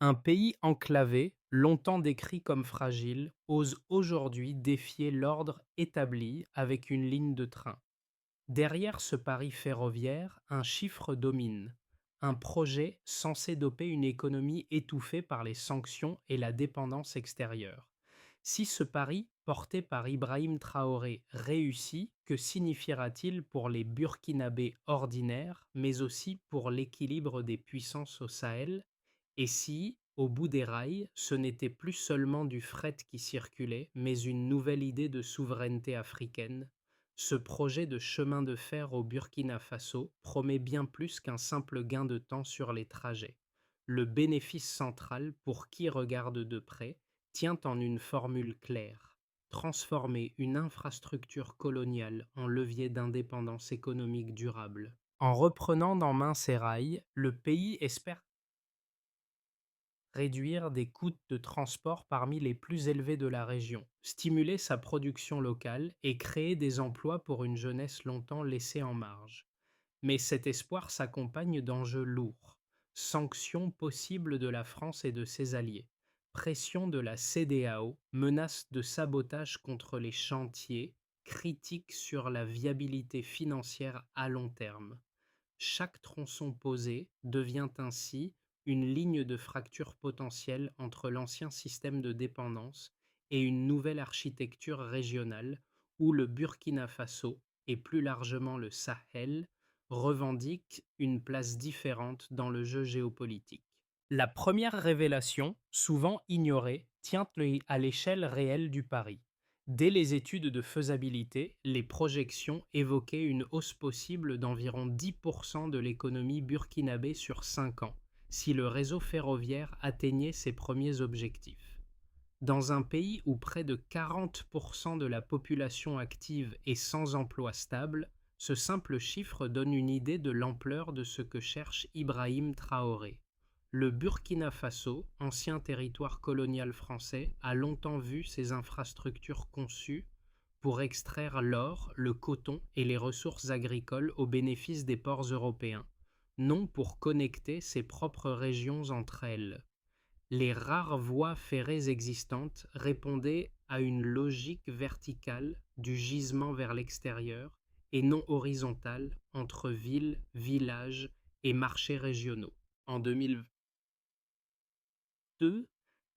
Un pays enclavé, longtemps décrit comme fragile, ose aujourd'hui défier l'ordre établi avec une ligne de train. Derrière ce pari ferroviaire, un chiffre domine. Un projet censé doper une économie étouffée par les sanctions et la dépendance extérieure. Si ce pari, porté par Ibrahim Traoré, réussit, que signifiera-t-il pour les Burkinabés ordinaires, mais aussi pour l'équilibre des puissances au Sahel? Et si, au bout des rails, ce n'était plus seulement du fret qui circulait, mais une nouvelle idée de souveraineté africaine? Ce projet de chemin de fer au Burkina Faso promet bien plus qu'un simple gain de temps sur les trajets. Le bénéfice central, pour qui regarde de près, tient en une formule claire: transformer une infrastructure coloniale en levier d'indépendance économique durable. En reprenant en main ses rails, le pays espère réduire des coûts de transport parmi les plus élevés de la région, stimuler sa production locale et créer des emplois pour une jeunesse longtemps laissée en marge. Mais cet espoir s'accompagne d'enjeux lourds: sanctions possibles de la France et de ses alliés, pression de la CEDEAO, menace de sabotage contre les chantiers, critiques sur la viabilité financière à long terme. Chaque tronçon posé devient ainsi une ligne de fracture potentielle entre l'ancien système de dépendance et une nouvelle architecture régionale où le Burkina Faso, et plus largement le Sahel, revendiquent une place différente dans le jeu géopolitique. La première révélation, souvent ignorée, tient à l'échelle réelle du pari. Dès les études de faisabilité, les projections évoquaient une hausse possible d'environ 10% de l'économie burkinabé sur 5 ans, si le réseau ferroviaire atteignait ses premiers objectifs. Dans un pays où près de 40% de la population active est sans emploi stable, ce simple chiffre donne une idée de l'ampleur de ce que cherche Ibrahim Traoré. Le Burkina Faso, ancien territoire colonial français, a longtemps vu ses infrastructures conçues pour extraire l'or, le coton et les ressources agricoles au bénéfice des ports européens, non pour connecter ses propres régions entre elles. Les rares voies ferrées existantes répondaient à une logique verticale du gisement vers l'extérieur et non horizontale entre villes, villages et marchés régionaux. En 2002,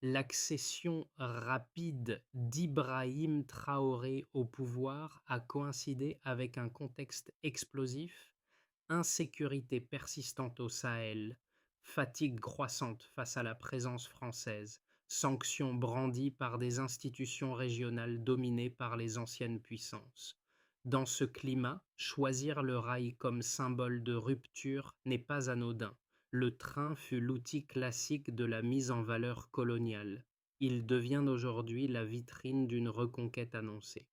l'accession rapide d'Ibrahim Traoré au pouvoir a coïncidé avec un contexte explosif: insécurité persistante au Sahel, fatigue croissante face à la présence française, sanctions brandies par des institutions régionales dominées par les anciennes puissances. Dans ce climat, choisir le rail comme symbole de rupture n'est pas anodin. Le train fut l'outil classique de la mise en valeur coloniale. Il devient aujourd'hui la vitrine d'une reconquête annoncée.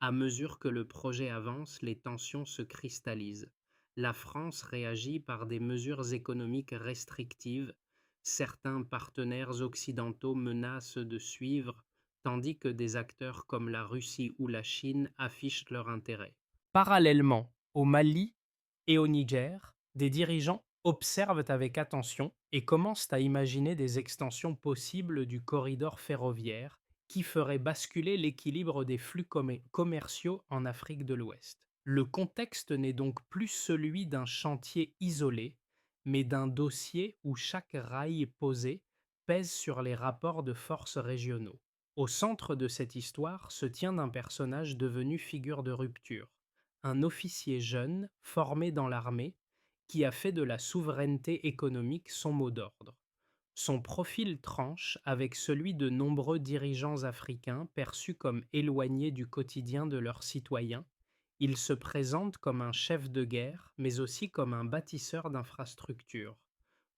À mesure que le projet avance, les tensions se cristallisent. La France réagit par des mesures économiques restrictives. Certains partenaires occidentaux menacent de suivre, tandis que des acteurs comme la Russie ou la Chine affichent leur intérêt. Parallèlement, au Mali et au Niger, des dirigeants observent avec attention et commencent à imaginer des extensions possibles du corridor ferroviaire qui ferait basculer l'équilibre des flux commerciaux en Afrique de l'Ouest. Le contexte n'est donc plus celui d'un chantier isolé, mais d'un dossier où chaque rail posé pèse sur les rapports de force régionaux. Au centre de cette histoire se tient un personnage devenu figure de rupture, un officier jeune formé dans l'armée qui a fait de la souveraineté économique son mot d'ordre. Son profil tranche avec celui de nombreux dirigeants africains perçus comme éloignés du quotidien de leurs citoyens. Il se présente comme un chef de guerre, mais aussi comme un bâtisseur d'infrastructures.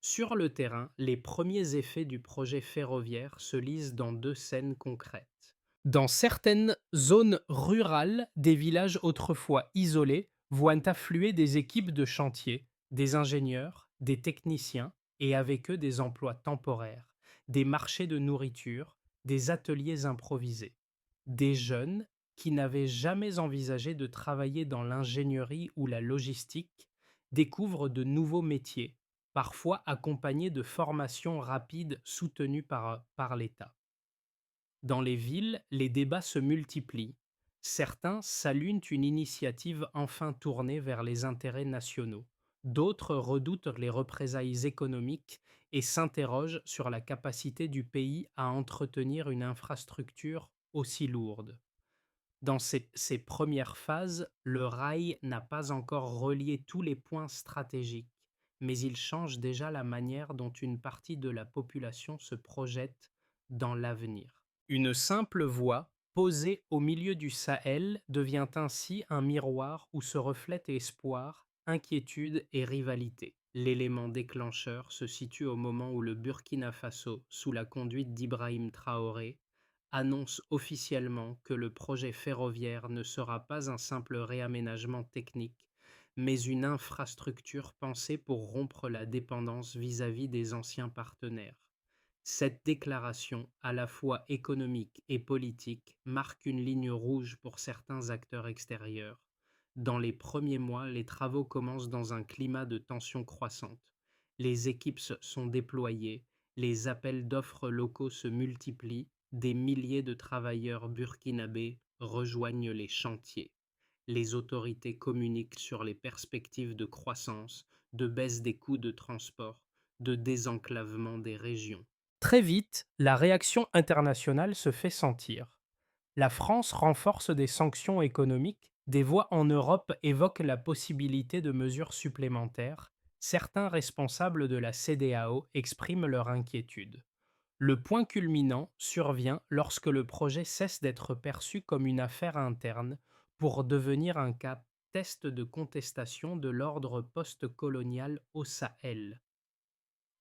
Sur le terrain, les premiers effets du projet ferroviaire se lisent dans deux scènes concrètes. Dans certaines zones rurales, des villages autrefois isolés voient affluer des équipes de chantier, des ingénieurs, des techniciens, et avec eux des emplois temporaires, des marchés de nourriture, des ateliers improvisés. Des jeunes qui n'avaient jamais envisagé de travailler dans l'ingénierie ou la logistique découvrent de nouveaux métiers, parfois accompagnées de formations rapides soutenues par l'État. Dans les villes, les débats se multiplient. Certains saluent une initiative enfin tournée vers les intérêts nationaux. D'autres redoutent les représailles économiques et s'interrogent sur la capacité du pays à entretenir une infrastructure aussi lourde. Dans ces premières phases, le rail n'a pas encore relié tous les points stratégiques, mais il change déjà la manière dont une partie de la population se projette dans l'avenir. Une simple voie, posée au milieu du Sahel, devient ainsi un miroir où se reflètent espoir, inquiétude et rivalité. L'élément déclencheur se situe au moment où le Burkina Faso, sous la conduite d'Ibrahim Traoré, annonce officiellement que le projet ferroviaire ne sera pas un simple réaménagement technique, mais une infrastructure pensée pour rompre la dépendance vis-à-vis des anciens partenaires. Cette déclaration, à la fois économique et politique, marque une ligne rouge pour certains acteurs extérieurs. Dans les premiers mois, les travaux commencent dans un climat de tension croissante. Les équipes sont déployées, les appels d'offres locaux se multiplient, des milliers de travailleurs burkinabés rejoignent les chantiers. Les autorités communiquent sur les perspectives de croissance, de baisse des coûts de transport, de désenclavement des régions. Très vite, la réaction internationale se fait sentir. La France renforce des sanctions économiques, des voix en Europe évoquent la possibilité de mesures supplémentaires, certains responsables de la CEDEAO expriment leur inquiétude. Le point culminant survient lorsque le projet cesse d'être perçu comme une affaire interne pour devenir un cas test de contestation de l'ordre post-colonial au Sahel.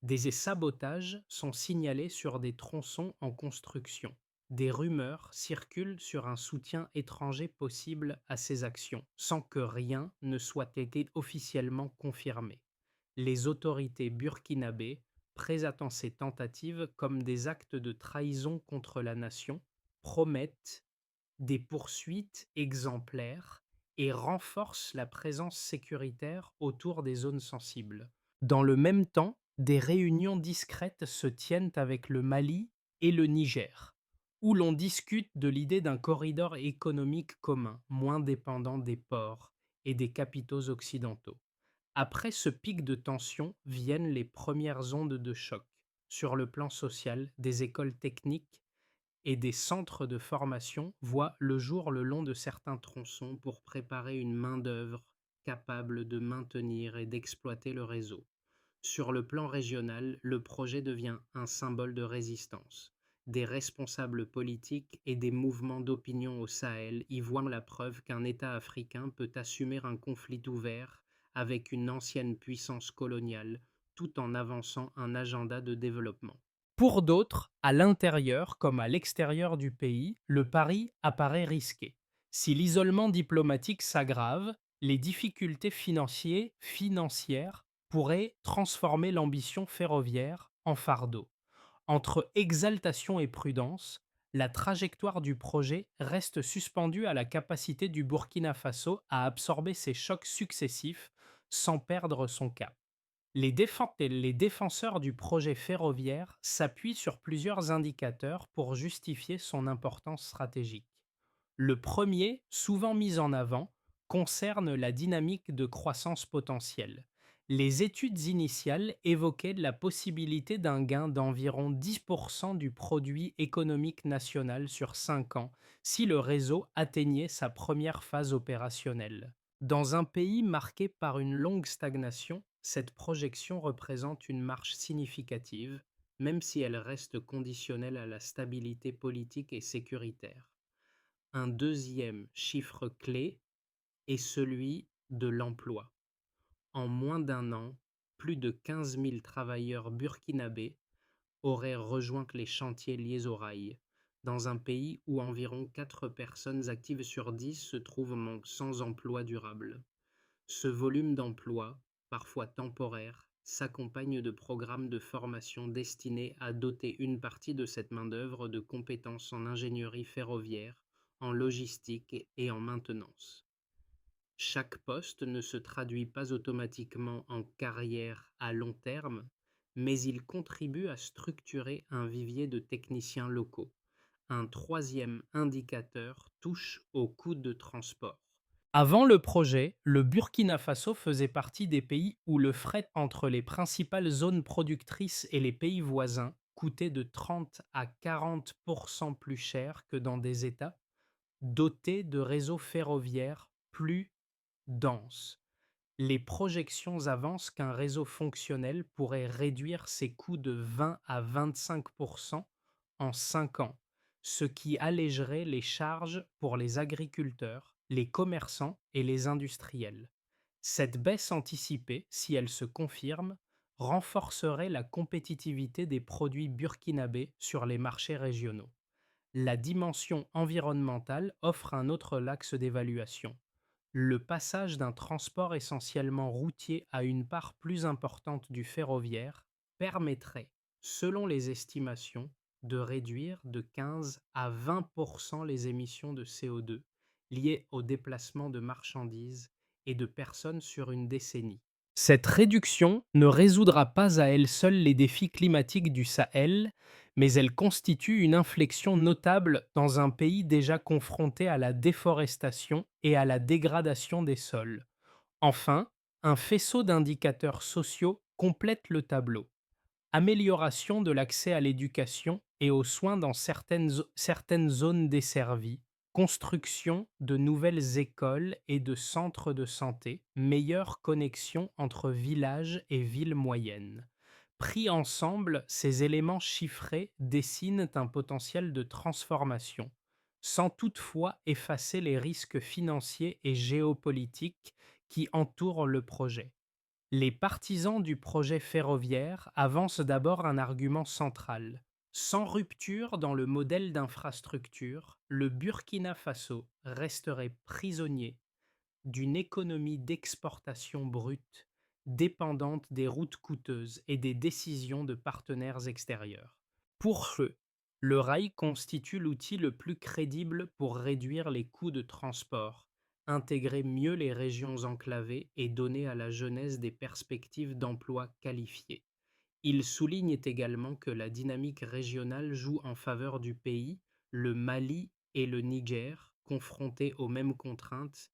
Des sabotages sont signalés sur des tronçons en construction. Des rumeurs circulent sur un soutien étranger possible à ces actions, sans que rien ne soit été officiellement confirmé. Les autorités burkinabées présentent ces tentatives comme des actes de trahison contre la nation, promettent des poursuites exemplaires et renforcent la présence sécuritaire autour des zones sensibles. Dans le même temps, des réunions discrètes se tiennent avec le Mali et le Niger, où l'on discute de l'idée d'un corridor économique commun, moins dépendant des ports et des capitaux occidentaux. Après ce pic de tension viennent les premières ondes de choc. Sur le plan social, des écoles techniques et des centres de formation voient le jour le long de certains tronçons pour préparer une main-d'œuvre capable de maintenir et d'exploiter le réseau. Sur le plan régional, le projet devient un symbole de résistance. Des responsables politiques et des mouvements d'opinion au Sahel y voient la preuve qu'un État africain peut assumer un conflit ouvert avec une ancienne puissance coloniale tout en avançant un agenda de développement. Pour d'autres, à l'intérieur comme à l'extérieur du pays, le pari apparaît risqué. Si l'isolement diplomatique s'aggrave, les difficultés financières pourraient transformer l'ambition ferroviaire en fardeau. Entre exaltation et prudence, la trajectoire du projet reste suspendue à la capacité du Burkina Faso à absorber ces chocs successifs sans perdre son cap. Les défenseurs du projet ferroviaire s'appuient sur plusieurs indicateurs pour justifier son importance stratégique. Le premier, souvent mis en avant, concerne la dynamique de croissance potentielle. Les études initiales évoquaient la possibilité d'un gain d'environ 10% du produit économique national sur 5 ans si le réseau atteignait sa première phase opérationnelle. Dans un pays marqué par une longue stagnation, cette projection représente une marche significative, même si elle reste conditionnelle à la stabilité politique et sécuritaire. Un deuxième chiffre clé est celui de l'emploi. En moins d'un an, plus de 15 000 travailleurs burkinabés auraient rejoint les chantiers liés au rail, dans un pays où environ 4 personnes actives sur 10 se trouvent sans emploi durable. Ce volume d'emploi, parfois temporaire, s'accompagne de programmes de formation destinés à doter une partie de cette main-d'œuvre de compétences en ingénierie ferroviaire, en logistique et en maintenance. Chaque poste ne se traduit pas automatiquement en carrière à long terme, mais il contribue à structurer un vivier de techniciens locaux. Un troisième indicateur touche au coût de transport. Avant le projet, le Burkina Faso faisait partie des pays où le fret entre les principales zones productrices et les pays voisins coûtait de 30 à 40% plus cher que dans des États dotés de réseaux ferroviaires plus denses. Les projections avancent qu'un réseau fonctionnel pourrait réduire ses coûts de 20 à 25% en 5 ans, ce qui allégerait les charges pour les agriculteurs, les commerçants et les industriels. Cette baisse anticipée, si elle se confirme, renforcerait la compétitivité des produits burkinabés sur les marchés régionaux. La dimension environnementale offre un autre axe d'évaluation. Le passage d'un transport essentiellement routier à une part plus importante du ferroviaire permettrait, selon les estimations, de réduire de 15 à 20% les émissions de CO2 liées au déplacement de marchandises et de personnes sur une décennie. Cette réduction ne résoudra pas à elle seule les défis climatiques du Sahel, mais elle constitue une inflexion notable dans un pays déjà confronté à la déforestation et à la dégradation des sols. Enfin, un faisceau d'indicateurs sociaux complète le tableau. Amélioration de l'accès à l'éducation et aux soins dans certaines zones desservies, construction de nouvelles écoles et de centres de santé, meilleure connexion entre villages et villes moyennes. Pris ensemble, ces éléments chiffrés dessinent un potentiel de transformation, sans toutefois effacer les risques financiers et géopolitiques qui entourent le projet. Les partisans du projet ferroviaire avancent d'abord un argument central. Sans rupture dans le modèle d'infrastructure, le Burkina Faso resterait prisonnier d'une économie d'exportation brute, dépendante des routes coûteuses et des décisions de partenaires extérieurs. Pour eux, le rail constitue l'outil le plus crédible pour réduire les coûts de transport, intégrer mieux les régions enclavées et donner à la jeunesse des perspectives d'emploi qualifiés. Il souligne également que la dynamique régionale joue en faveur du pays, le Mali et le Niger, confrontés aux mêmes contraintes,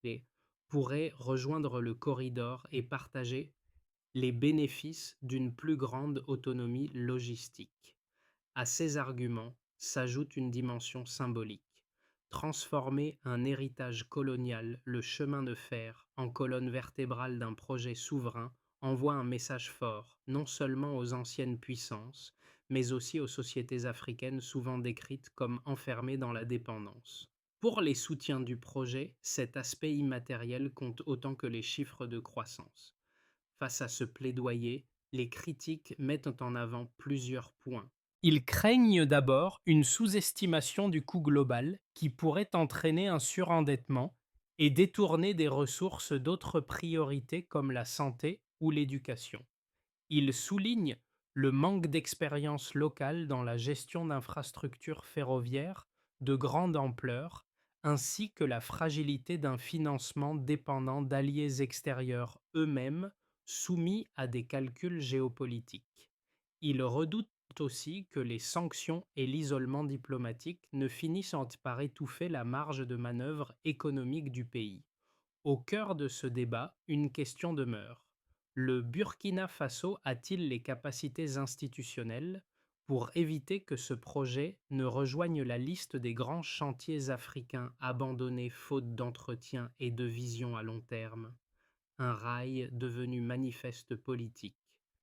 pourraient rejoindre le corridor et partager les bénéfices d'une plus grande autonomie logistique. À ces arguments s'ajoute une dimension symbolique. Transformer un héritage colonial, le chemin de fer, en colonne vertébrale d'un projet souverain envoie un message fort, non seulement aux anciennes puissances, mais aussi aux sociétés africaines souvent décrites comme enfermées dans la dépendance. Pour les soutiens du projet, cet aspect immatériel compte autant que les chiffres de croissance. Face à ce plaidoyer, les critiques mettent en avant plusieurs points. Ils craignent d'abord une sous-estimation du coût global qui pourrait entraîner un surendettement et détourner des ressources d'autres priorités comme la santé ou l'éducation. Ils soulignent le manque d'expérience locale dans la gestion d'infrastructures ferroviaires de grande ampleur, ainsi que la fragilité d'un financement dépendant d'alliés extérieurs eux-mêmes soumis à des calculs géopolitiques. Ils redoutent aussi que les sanctions et l'isolement diplomatique ne finissent par étouffer la marge de manœuvre économique du pays. Au cœur de ce débat, une question demeure. Le Burkina Faso a-t-il les capacités institutionnelles pour éviter que ce projet ne rejoigne la liste des grands chantiers africains abandonnés faute d'entretien et de vision à long terme, un rail devenu manifeste politique?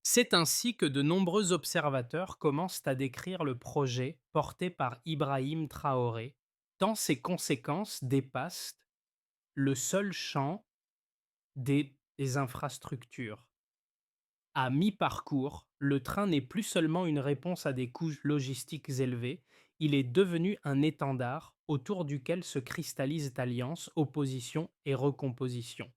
C'est ainsi que de nombreux observateurs commencent à décrire le projet porté par Ibrahim Traoré, tant ses conséquences dépassent le seul champ des infrastructures. À mi-parcours, le train n'est plus seulement une réponse à des coûts logistiques élevés, il est devenu un étendard autour duquel se cristallisent alliances, opposition et recomposition.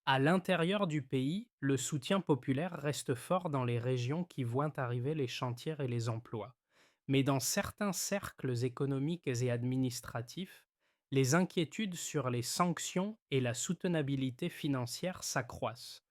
À l'intérieur du pays, le soutien populaire reste fort dans les régions qui voient arriver les chantiers et les emplois. Mais dans certains cercles économiques et administratifs, les inquiétudes sur les sanctions et la soutenabilité financière s'accroissent.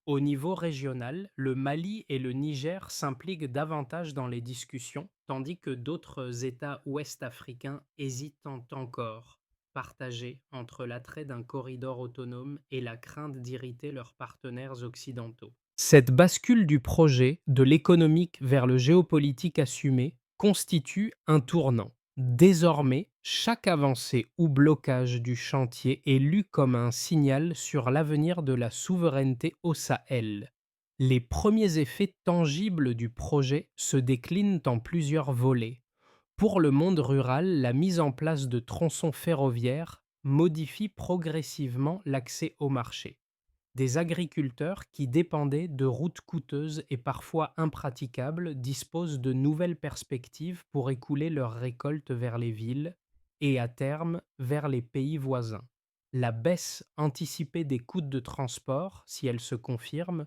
Au niveau régional, le Mali et le Niger s'impliquent davantage dans les discussions, tandis que d'autres États ouest-africains hésitent encore, partagés entre l'attrait d'un corridor autonome et la crainte d'irriter leurs partenaires occidentaux. Cette bascule du projet de l'économique vers le géopolitique assumé constitue un tournant. Désormais, chaque avancée ou blocage du chantier est lu comme un signal sur l'avenir de la souveraineté au Sahel. Les premiers effets tangibles du projet se déclinent en plusieurs volets. Pour le monde rural, la mise en place de tronçons ferroviaires modifie progressivement l'accès au marché. Des agriculteurs qui dépendaient de routes coûteuses et parfois impraticables disposent de nouvelles perspectives pour écouler leurs récoltes vers les villes et, à terme, vers les pays voisins. La baisse anticipée des coûts de transport, si elle se confirme,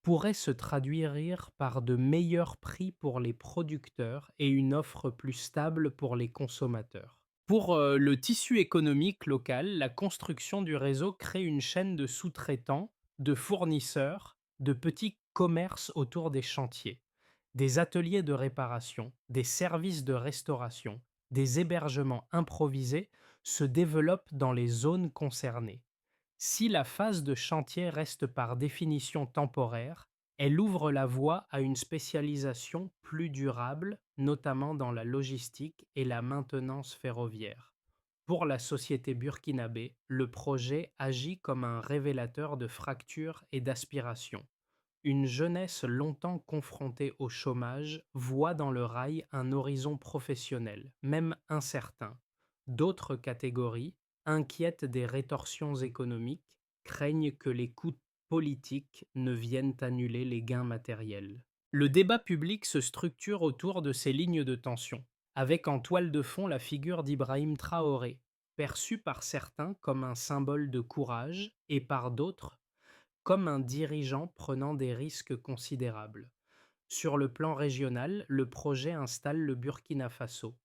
pourrait se traduire par de meilleurs prix pour les producteurs et une offre plus stable pour les consommateurs. Pour le tissu économique local, la construction du réseau crée une chaîne de sous-traitants, de fournisseurs, de petits commerces autour des chantiers, des ateliers de réparation, des services de restauration, des hébergements improvisés se développent dans les zones concernées. Si la phase de chantier reste par définition temporaire, elle ouvre la voie à une spécialisation plus durable, notamment dans la logistique et la maintenance ferroviaire. Pour la société burkinabé, le projet agit comme un révélateur de fractures et d'aspirations. Une jeunesse longtemps confrontée au chômage voit dans le rail un horizon professionnel, même incertain. D'autres catégories, inquiètes des rétorsions économiques, craignent que les coûts politiques ne viennent annuler les gains matériels. Le débat public se structure autour de ces lignes de tension, avec en toile de fond la figure d'Ibrahim Traoré, perçu par certains comme un symbole de courage et par d'autres comme un dirigeant prenant des risques considérables. Sur le plan régional, le projet installe le Burkina Faso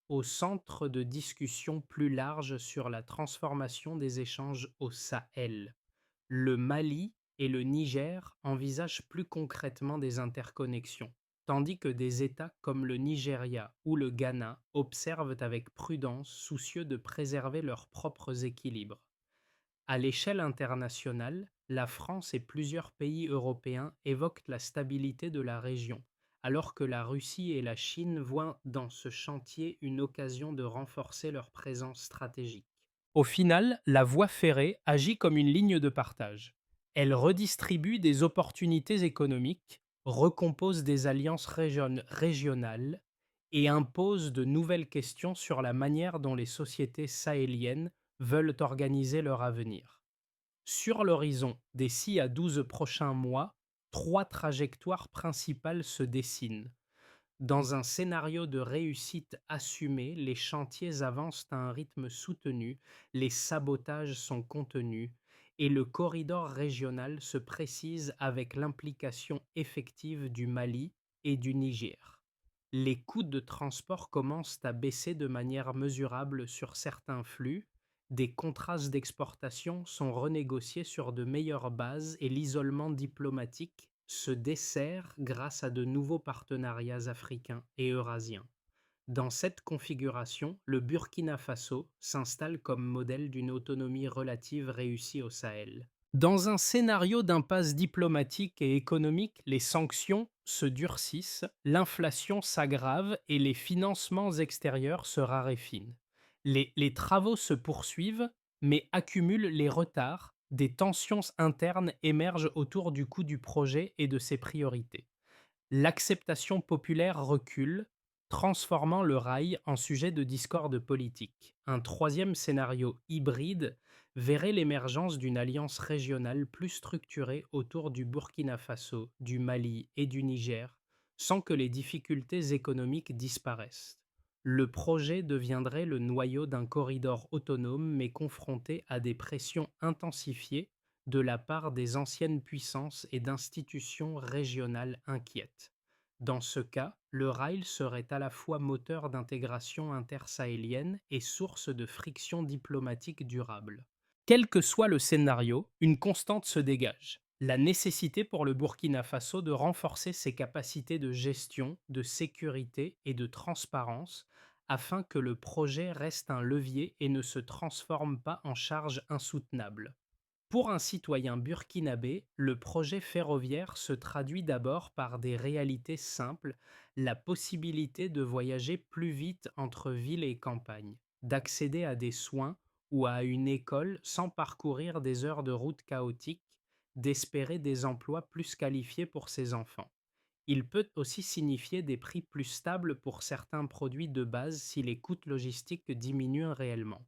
au centre de discussions plus larges sur la transformation des échanges au Sahel. Le Mali et le Niger envisagent plus concrètement des interconnexions, tandis que des États comme le Nigeria ou le Ghana observent avec prudence, soucieux de préserver leurs propres équilibres. À l'échelle internationale, la France et plusieurs pays européens évoquent la stabilité de la région, alors que la Russie et la Chine voient dans ce chantier une occasion de renforcer leur présence stratégique. Au final, la voie ferrée agit comme une ligne de partage. Elle redistribue des opportunités économiques, recompose des alliances régionales et impose de nouvelles questions sur la manière dont les sociétés sahéliennes veulent organiser leur avenir. Sur l'horizon des 6 à 12 prochains mois, trois trajectoires principales se dessinent. Dans un scénario de réussite assumée, les chantiers avancent à un rythme soutenu, les sabotages sont contenus et le corridor régional se précise avec l'implication effective du Mali et du Niger. Les coûts de transport commencent à baisser de manière mesurable sur certains flux, des contrats d'exportation sont renégociés sur de meilleures bases et l'isolement diplomatique se dessert grâce à de nouveaux partenariats africains et eurasiens. Dans cette configuration, le Burkina Faso s'installe comme modèle d'une autonomie relative réussie au Sahel. Dans un scénario d'impasse diplomatique et économique, les sanctions se durcissent, l'inflation s'aggrave et les financements extérieurs se raréfinent. Les travaux se poursuivent, mais accumulent les retards, des tensions internes émergent autour du coût du projet et de ses priorités. L'acceptation populaire recule, transformant le rail en sujet de discorde politique. Un troisième scénario hybride verrait l'émergence d'une alliance régionale plus structurée autour du Burkina Faso, du Mali et du Niger, sans que les difficultés économiques disparaissent. Le projet deviendrait le noyau d'un corridor autonome mais confronté à des pressions intensifiées de la part des anciennes puissances et d'institutions régionales inquiètes. Dans ce cas, le rail serait à la fois moteur d'intégration intersahélienne et source de friction diplomatique durable. Quel que soit le scénario, une constante se dégage. La nécessité pour le Burkina Faso de renforcer ses capacités de gestion, de sécurité et de transparence afin que le projet reste un levier et ne se transforme pas en charge insoutenable. Pour un citoyen burkinabé, le projet ferroviaire se traduit d'abord par des réalités simples, la possibilité de voyager plus vite entre ville et campagne, d'accéder à des soins ou à une école sans parcourir des heures de route chaotiques, d'espérer des emplois plus qualifiés pour ses enfants. Il peut aussi signifier des prix plus stables pour certains produits de base si les coûts logistiques diminuent réellement.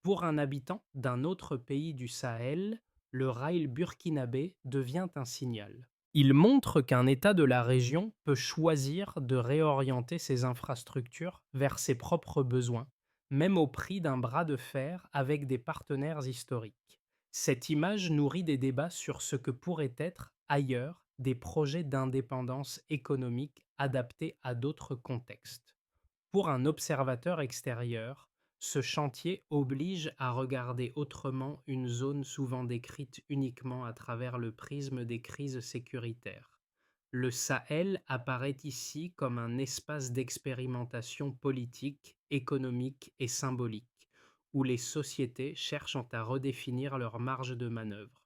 Pour un habitant d'un autre pays du Sahel, le rail burkinabé devient un signal. Il montre qu'un État de la région peut choisir de réorienter ses infrastructures vers ses propres besoins, même au prix d'un bras de fer avec des partenaires historiques. Cette image nourrit des débats sur ce que pourraient être, ailleurs, des projets d'indépendance économique adaptés à d'autres contextes. Pour un observateur extérieur, ce chantier oblige à regarder autrement une zone souvent décrite uniquement à travers le prisme des crises sécuritaires. Le Sahel apparaît ici comme un espace d'expérimentation politique, économique et symbolique, où les sociétés cherchent à redéfinir leurs marges de manœuvre.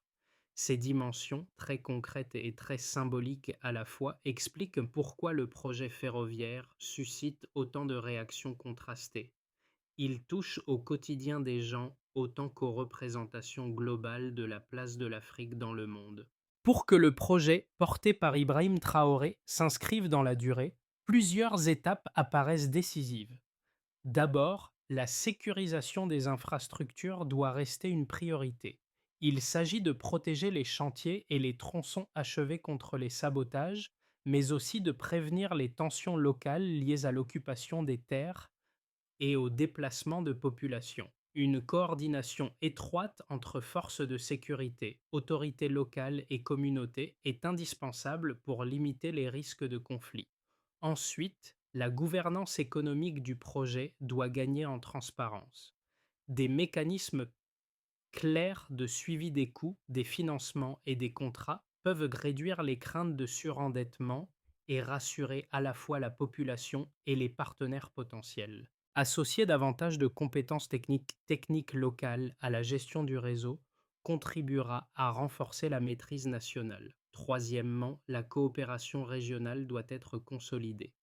Ces dimensions, très concrètes et très symboliques à la fois, expliquent pourquoi le projet ferroviaire suscite autant de réactions contrastées. Il touche au quotidien des gens autant qu'aux représentations globales de la place de l'Afrique dans le monde. Pour que le projet, porté par Ibrahim Traoré, s'inscrive dans la durée, plusieurs étapes apparaissent décisives. D'abord, la sécurisation des infrastructures doit rester une priorité. Il s'agit de protéger les chantiers et les tronçons achevés contre les sabotages, mais aussi de prévenir les tensions locales liées à l'occupation des terres et au déplacement de population. Une coordination étroite entre forces de sécurité, autorités locales et communautés est indispensable pour limiter les risques de conflit. Ensuite, la gouvernance économique du projet doit gagner en transparence. Des mécanismes clairs de suivi des coûts, des financements et des contrats peuvent réduire les craintes de surendettement et rassurer à la fois la population et les partenaires potentiels. Associer davantage de compétences techniques locales à la gestion du réseau contribuera à renforcer la maîtrise nationale. Troisièmement, la coopération régionale doit être consolidée.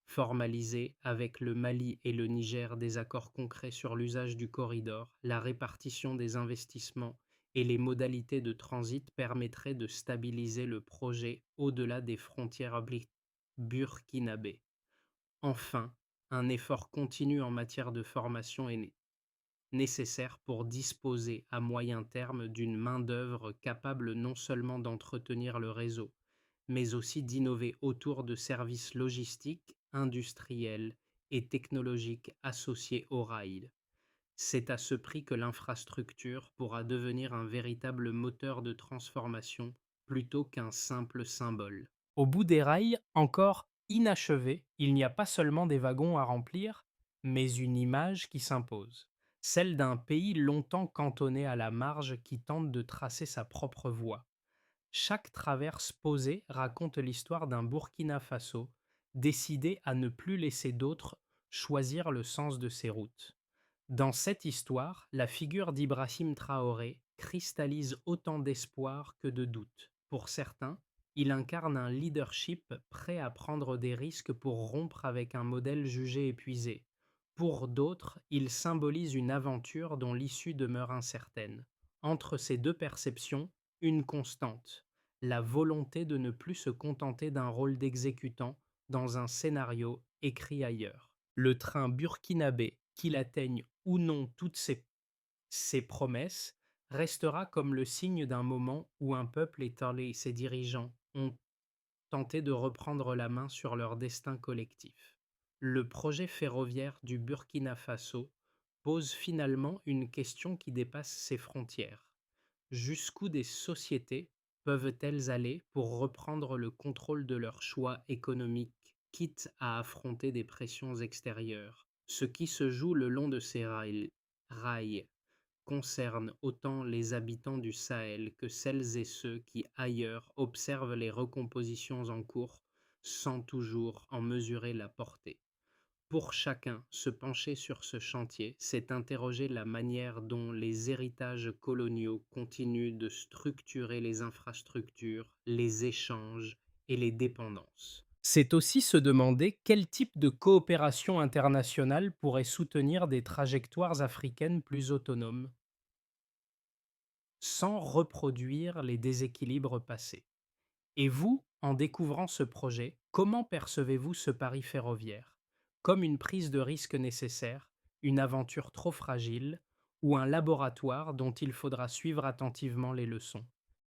Formaliser avec le Mali et le Niger des accords concrets sur l'usage du corridor, la répartition des investissements et les modalités de transit permettraient de stabiliser le projet au-delà des frontières burkinabées. Enfin, un effort continu en matière de formation est nécessaire pour disposer à moyen terme d'une main-d'œuvre capable non seulement d'entretenir le réseau, mais aussi d'innover autour de services logistiques, industriels et technologiques associés au rail. C'est à ce prix que l'infrastructure pourra devenir un véritable moteur de transformation plutôt qu'un simple symbole. Au bout des rails, encore inachevés, il n'y a pas seulement des wagons à remplir, mais une image qui s'impose, celle d'un pays longtemps cantonné à la marge qui tente de tracer sa propre voie. Chaque traverse posée raconte l'histoire d'un Burkina Faso décidé à ne plus laisser d'autres choisir le sens de ses routes. Dans cette histoire, la figure d'Ibrahim Traoré cristallise autant d'espoir que de doute. Pour certains, il incarne un leadership prêt à prendre des risques pour rompre avec un modèle jugé épuisé. Pour d'autres, il symbolise une aventure dont l'issue demeure incertaine. Entre ces deux perceptions, une constante, la volonté de ne plus se contenter d'un rôle d'exécutant dans un scénario écrit ailleurs. Le train burkinabé, qu'il atteigne ou non toutes ses promesses, restera comme le signe d'un moment où un peuple et ses dirigeants ont tenté de reprendre la main sur leur destin collectif. Le projet ferroviaire du Burkina Faso pose finalement une question qui dépasse ses frontières. Jusqu'où des sociétés peuvent-elles aller pour reprendre le contrôle de leurs choix économiques quitte à affronter des pressions extérieures. Ce qui se joue le long de ces rails concerne autant les habitants du Sahel que celles et ceux qui, ailleurs, observent les recompositions en cours sans toujours en mesurer la portée. Pour chacun, se pencher sur ce chantier, c'est interroger la manière dont les héritages coloniaux continuent de structurer les infrastructures, les échanges et les dépendances. C'est aussi se demander quel type de coopération internationale pourrait soutenir des trajectoires africaines plus autonomes, sans reproduire les déséquilibres passés. Et vous, en découvrant ce projet, comment percevez-vous ce pari ferroviaire? Comme une prise de risque nécessaire, une aventure trop fragile ou un laboratoire dont il faudra suivre attentivement les leçons?